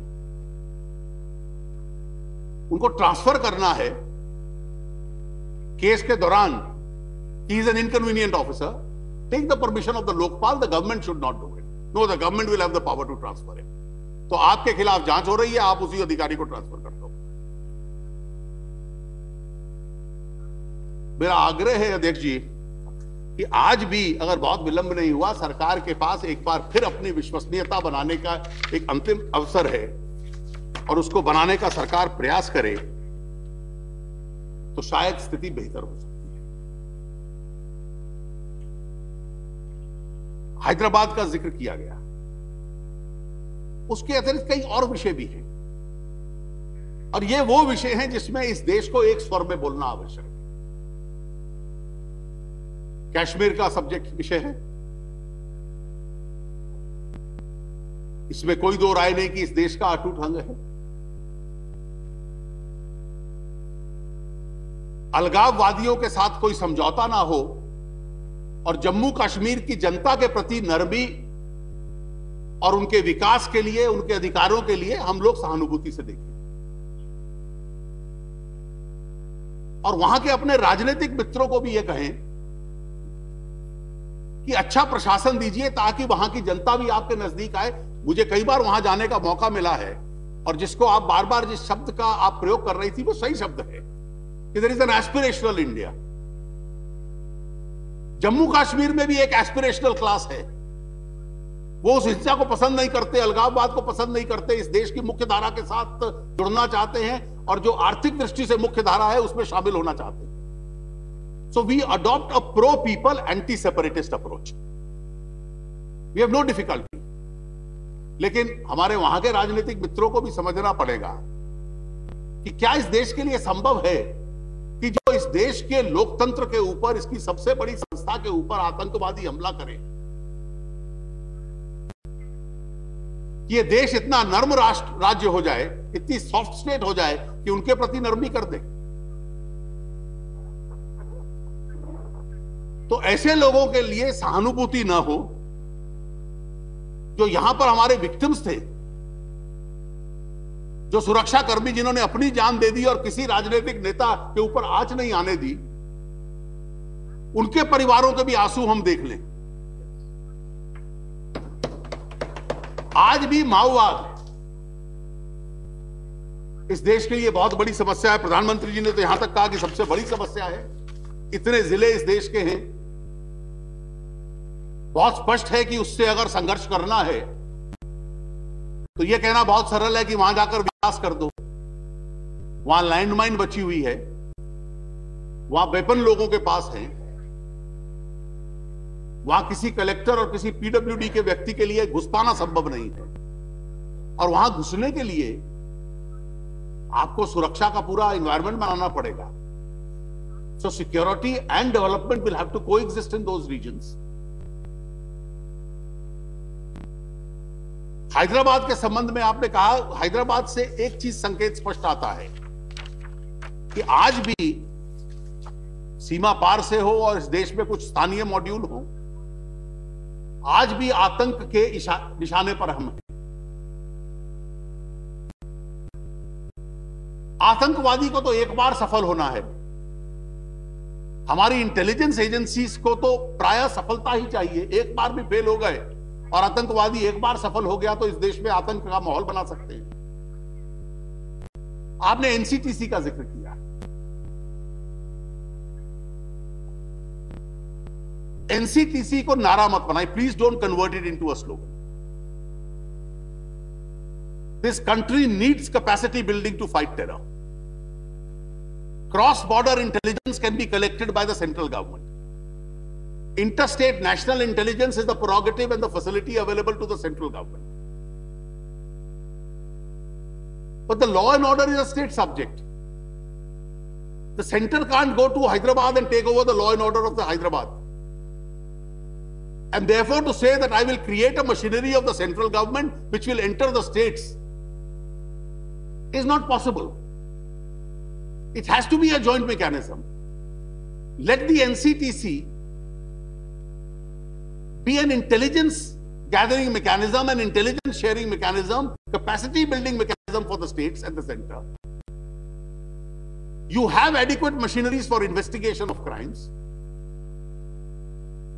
उनको ट्रांसफर करना है केस के दौरान. He is an inconvenient officer. Take the permission of the Lokpal. The government should not do it. No, the government will have the power to transfer it. तो आपके खिलाफ जांच हो रही है, आप उसी अधिकारी को ट्रांसफर कर दो. मेरा आग्रह है अध्यक्ष जी कि आज भी अगर बहुत विलंब नहीं हुआ, सरकार के पास एक बार फिर अपनी विश्वसनीयता बनाने का एक अंतिम अवसर है और उसको बनाने का सरकार प्रयास करे तो शायद स्थिति बेहतर हो सकती है. हैदराबाद का जिक्र किया गया, उसके अतिरिक्त कई और विषय भी हैं, और ये वो विषय हैं जिसमें इस देश को एक स्वर में बोलना आवश्यक है. कश्मीर का सब्जेक्ट विषय है, इसमें कोई दो राय नहीं कि इस देश का अटूट अंग है. अलगाववादियों के साथ कोई समझौता ना हो और जम्मू कश्मीर की जनता के प्रति नरमी और उनके विकास के लिए, उनके अधिकारों के लिए हम लोग सहानुभूति से देखें। और वहां के अपने राजनीतिक मित्रों को भी यह कहें कि अच्छा प्रशासन दीजिए ताकि वहां की जनता भी आपके नजदीक आए। मुझे कई बार वहां जाने का मौका मिला है, और जिसको आप बार बार जिस शब्द का आप प्रयोग कर रही थी वो सही शब्द है कि there is an aspirational India. Jammu Kashmir में भी एक एस्पिरेशनल क्लास है। वो उस हिंसा को पसंद नहीं करते, अलगाववाद को पसंद नहीं करते, इस देश की मुख्य धारा के साथ जुड़ना चाहते हैं, और जो आर्थिक दृष्टि से मुख्य धारा है उसमें शामिल होना चाहते हैं। So we adopt a pro-people, anti-separatist approach. We have no difficulty. लेकिन हमारे वहां के राजनीतिक मित्रों को भी समझना पड़ेगा कि क्या इस देश के लिए संभव है कि जो इस देश के लोकतंत्र के ऊपर, इसकी सबसे बड़ी संस्था के ऊपर आतंकवादी हमला करे। कि ये देश इतना नर्म राज्य हो जाए, इतनी सॉफ्ट स्टेट हो जाए कि उनके प्रति नरमी कर दे। तो ऐसे लोगों के लिए सहानुभूति ना हो जो यहां पर हमारे विक्टिम्स थे, जो सुरक्षा कर्मी जिन्होंने अपनी जान दे दी और किसी राजनीतिक नेता के ऊपर आंच नहीं आने दी, उनके परिवारों के भी आंसू हम देख लें। आज भी माओवाद इस देश के लिए बहुत बड़ी समस्या है। प्रधानमंत्री जी ने तो यहां तक कहा कि सबसे बड़ी समस्या है। इतने जिले इस देश के हैं, बहुत स्पष्ट है कि उससे अगर संघर्ष करना है तो यह कहना बहुत सरल है कि वहां जाकर विकास कर दो। वहां लैंडमाइन बची हुई है, वहां वेपन लोगों के पास है, वहां किसी कलेक्टर और किसी पीडब्ल्यूडी के व्यक्ति के लिए घुस पाना संभव नहीं है, और वहां घुसने के लिए आपको सुरक्षा का पूरा एनवायरनमेंट बनाना पड़ेगा। So security and development will have to coexist in those regions. Hyderabad के संबंध में आपने कहा, हैदराबाद से एक चीज संकेत स्पष्ट आता है कि आज भी सीमा पार से हो और इस देश में कुछ स्थानीय मॉड्यूल हो, आज भी आतंक के निशाने पर हम हैं। आतंकवादी को तो एक बार सफल होना है, हमारी इंटेलिजेंस एजेंसीज को तो प्रायः सफलता ही चाहिए। एक बार भी फेल हो गए और आतंकवादी एक बार सफल हो गया तो इस देश में आतंक का माहौल बना सकते हैं। आपने एनसीटीसी का जिक्र किया। एनसीटीसी को नारा मत बनाए, please don't convert it into a slogan. This country needs capacity building to fight terror. Cross border intelligence can be collected by the central government. Interstate national intelligence is the prerogative and the facility available to the central government. But the law and order is a state subject. The center can't go to Hyderabad and take over the law and order of the Hyderabad. And therefore to say that I will create a machinery of the central government which will enter the states is not possible. It has to be a joint mechanism. Let the NCTC be an intelligence gathering mechanism, an intelligence sharing mechanism, capacity building mechanism for the states and the center. You have adequate machineries for investigation of crimes.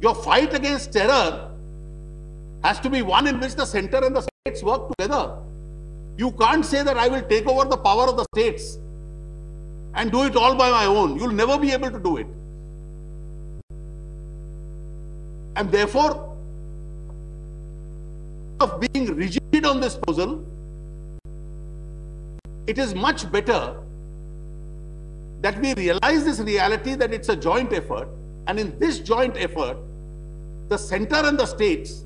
Your fight against terror has to be one in which the center and the states work together. You can't say that I will take over the power of the states and do it all by my own. You'll never be able to do it. And therefore, of being rigid on this proposal, it is much better that we realize this reality that it's a joint effort, and in this joint effort, the center and the states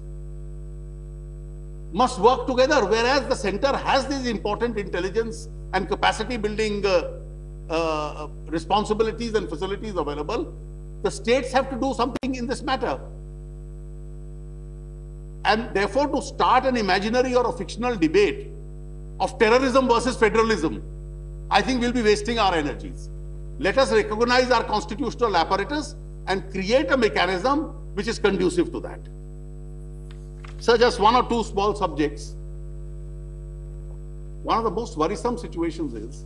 must work together, whereas the center has these important intelligence and capacity building responsibilities and facilities available. The states have to do something in this matter. And therefore, to start an imaginary or a fictional debate of terrorism versus federalism, I think we'll be wasting our energies. Let us recognize our constitutional apparatus and create a mechanism which is conducive to that. So just one or two small subjects. One of the most worrisome situations is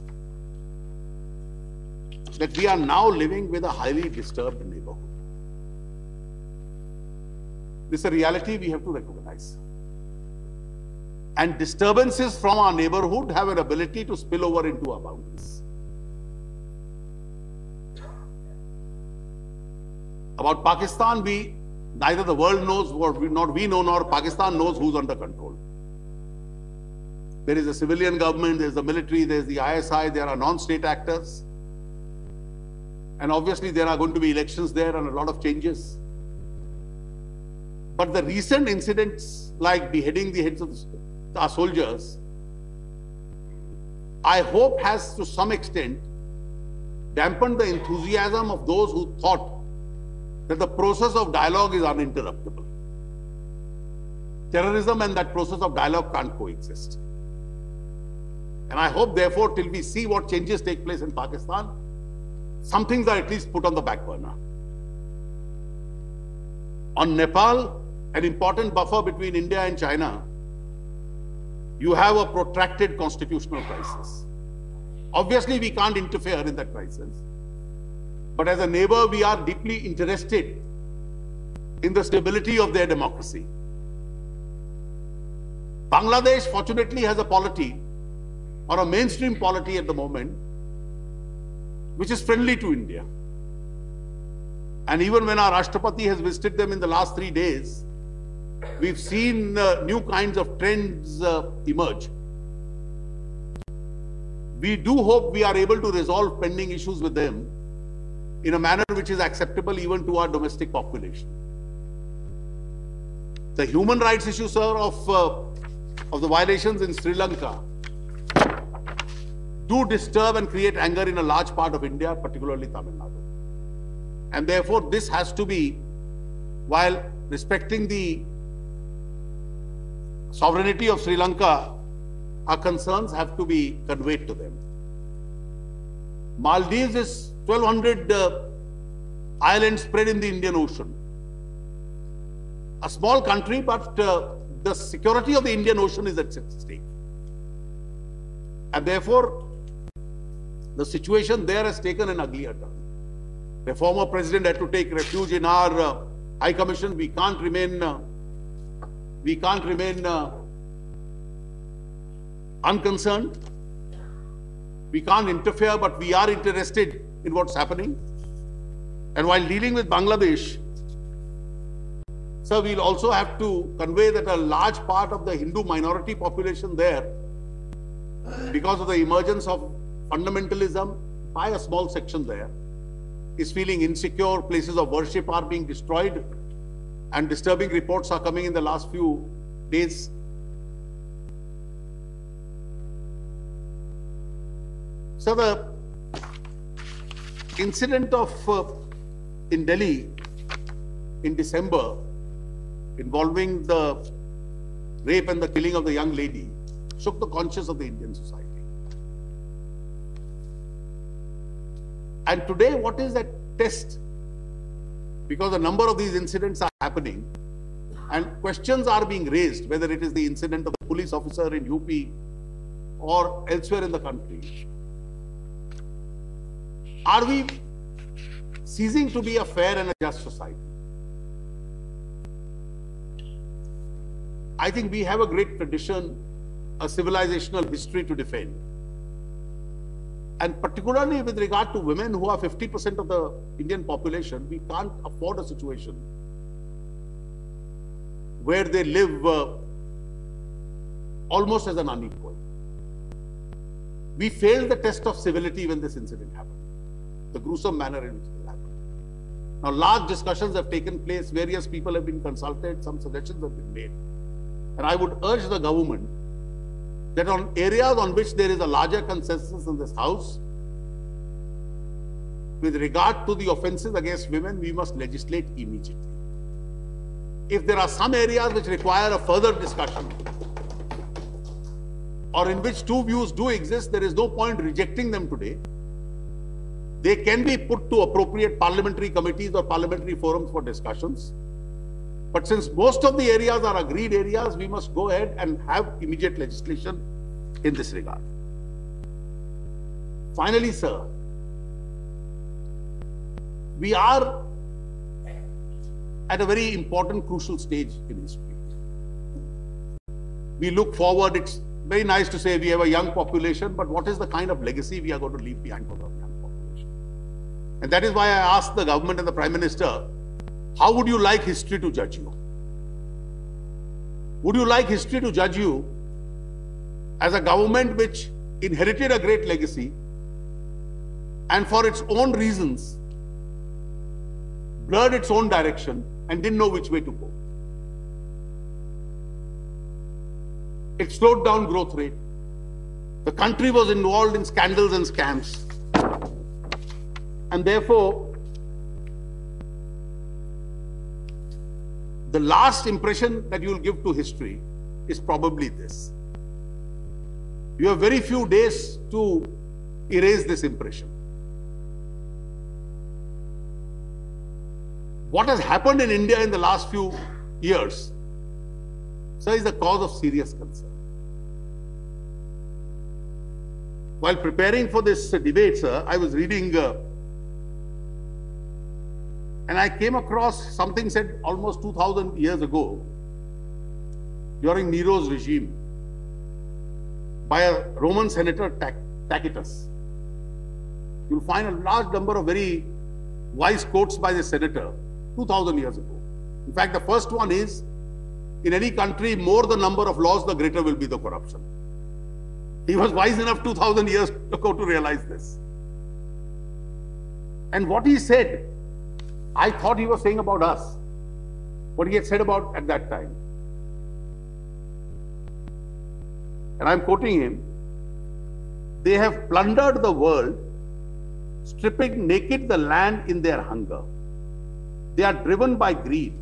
that we are now living with a highly disturbed neighborhood. This is a reality we have to recognize. And disturbances from our neighborhood have an ability to spill over into our boundaries. About Pakistan, neither the world knows, not we know, nor Pakistan knows who's under control. There is a civilian government, there's the military, there's the ISI, there are non-state actors. And obviously there are going to be elections there and a lot of changes. But the recent incidents like beheading the heads of our soldiers, I hope has to some extent dampened the enthusiasm of those who thought that the process of dialogue is uninterruptible. Terrorism and that process of dialogue can't coexist. And I hope, therefore, till we see what changes take place in Pakistan, some things are at least put on the back burner. On Nepal, an important buffer between India and China, you have a protracted constitutional crisis. Obviously, we can't interfere in that crisis. But as a neighbor, we are deeply interested in the stability of their democracy. Bangladesh, fortunately, has a polity, or a mainstream polity at the moment, which is friendly to India. And even when our Rashtrapati has visited them in the last 3 days, we've seen new kinds of trends emerge. We do hope we are able to resolve pending issues with them in a manner which is acceptable even to our domestic population. The human rights issue, sir, of the violations in Sri Lanka do disturb and create anger in a large part of India, particularly Tamil Nadu. And therefore, this has to be, while respecting the sovereignty of Sri Lanka, our concerns have to be conveyed to them. Maldives is 1,200 islands spread in the Indian Ocean. A small country, but the security of the Indian Ocean is at stake. And therefore, the situation there has taken an uglier turn. The former president had to take refuge in our High Commission. We can't remain unconcerned. We can't interfere, but we are interested in what's happening. And while dealing with Bangladesh, sir, we'll also have to convey that a large part of the Hindu minority population there, because of the emergence of fundamentalism by a small section there, is feeling insecure. Places of worship are being destroyed, and disturbing reports are coming in the last few days. So the incident in Delhi in December involving the rape and the killing of the young lady shook the conscience of the Indian society. And today, what is that test? Because a number of these incidents are happening and questions are being raised, whether it is the incident of the police officer in UP or elsewhere in the country. Are we ceasing to be a fair and a just society? I think we have a great tradition, a civilizational history to defend. And particularly with regard to women who are 50% of the Indian population, we can't afford a situation where they live almost as an unequal. We failed the test of civility when this incident happened, the gruesome manner in which it happened. Now, large discussions have taken place, various people have been consulted, some suggestions have been made. And I would urge the government that on areas on which there is a larger consensus in this House, with regard to the offences against women, we must legislate immediately. If there are some areas which require a further discussion, or in which two views do exist, there is no point rejecting them today. They can be put to appropriate parliamentary committees or parliamentary forums for discussions. But since most of the areas are agreed areas, we must go ahead and have immediate legislation in this regard. Finally, sir, we are at a very important, crucial stage in history. We look forward. It's very nice to say we have a young population, but what is the kind of legacy we are going to leave behind for the young population? And that is why I asked the government and the Prime Minister, how would you like history to judge you? Would you like history to judge you as a government which inherited a great legacy and for its own reasons blurred its own direction and didn't know which way to go? It slowed down growth rate. The country was involved in scandals and scams. And therefore, the last impression that you will give to history is probably this. You have very few days to erase this impression. What has happened in India in the last few years, sir, is the cause of serious concern. While preparing for this debate, sir, I was reading and I came across something said almost 2000 years ago during Nero's regime by a Roman senator, Tacitus. You'll find a large number of very wise quotes by the senator 2000 years ago. In fact, the first one is, in any country, more the number of laws, the greater will be the corruption. He was wise enough 2000 years ago to realize this. And what he said, I thought he was saying about us, what he had said about at that time. And I'm quoting him, they have plundered the world, stripping naked the land in their hunger. They are driven by greed.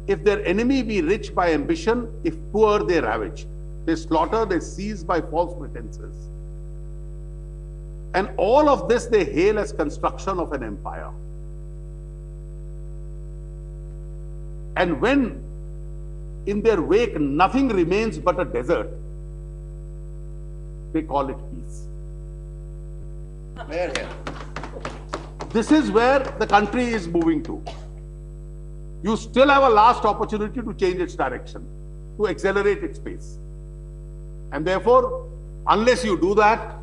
If their enemy be rich by ambition, if poor, they ravage. They slaughter, they seize by false pretenses. And all of this they hail as construction of an empire. And when in their wake nothing remains but a desert, they call it peace. This is where the country is moving to. You still have a last opportunity to change its direction, to accelerate its pace. And therefore, unless you do that,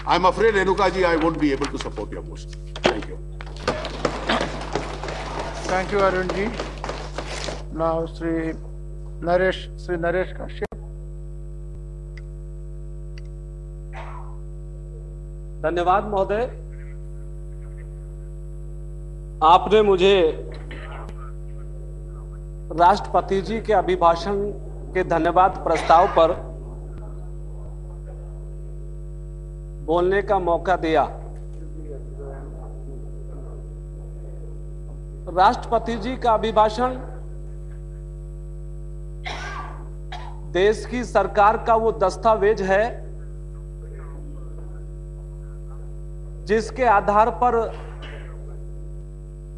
I'm afraid, Renuka ji, I won't be able to support your motion. Thank you. Thank you, Arun ji. Now, Sri Naresh Kashyap. धन्यवाद महोदय, आपने मुझे राष्ट्रपति जी के अभिभाषण के धन्यवाद प्रस्ताव पर बोलने का मौका दिया। राष्ट्रपति जी का अभिभाषण देश की सरकार का वो दस्तावेज है जिसके आधार पर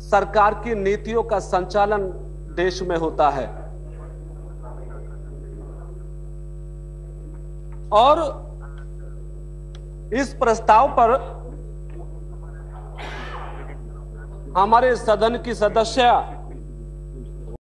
सरकार की नीतियों का संचालन देश में होता है। और इस प्रस्ताव पर हमारे सदन की सदस्य